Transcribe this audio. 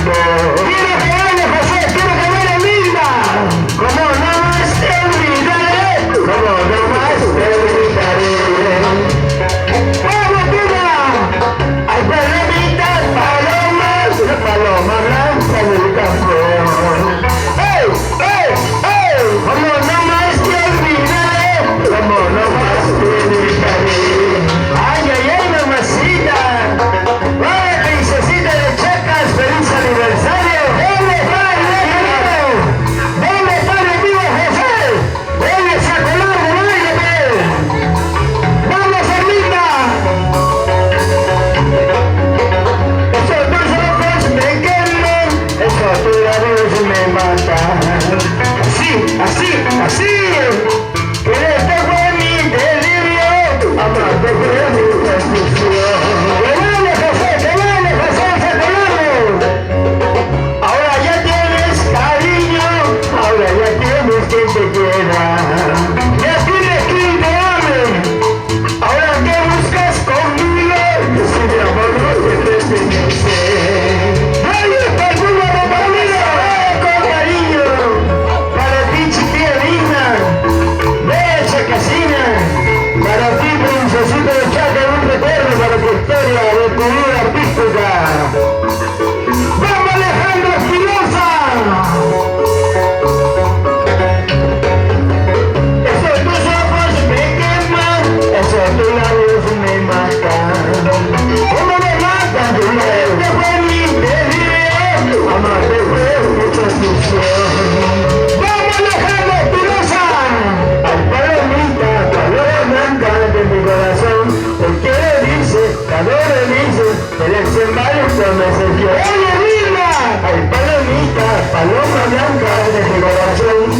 campo. Quiero que baile, José, quiero que baile Linda. Como no más te olvidaré, como no más te olvidaré. ¡Vamos, tira! Hay palomitas, palomas, la paloma blanca del campo. ¡Ey, ey, ey! Como no más te olvidaré, como no más te olvidaré. ¡Ay, ay, ay, mamacita! ¡Ay, princesita de Chacas! ¡Feliz aniversario! ¡Dale, padre, dale, padre mío, José! ¡Dale, saco largo, bailame! ¡Vamos, Erlinda! Esos tus ojos me queman, esos tus labios me matan. Así, así, así. Que este fue mi delirio, amarte fue mi confusión. ¡Que vale, José, saco largo! Ahora ya tienes cariño, ahora ya tienes quien te quiera. Ya tienes quien te ame. Ahora que buscas conmigo, si mi amor no te pertenece. ¡Ay, está el fútbol conmigo! Con cariño, para ti, chiquilla linda, bella chacasina, para ti, princesita de Chaca, un recuerdo para tu historia de tu vida artística. ¡Vamos, Alejandro Espinosa! Esos tus ojos me queman, esos tus labios me matan. ¿Cómo me matan? Este fue mi delirio, amarte fue mi confusión. ¡Vamos, Alejandro Espinosa! Ay, palomita, paloma blanca de mi corazón, ¿por qué le dice, calor le dice, el exembalista me selló? ¡Oye, linda! Ay, palomita, paloma blanca de mi corazón,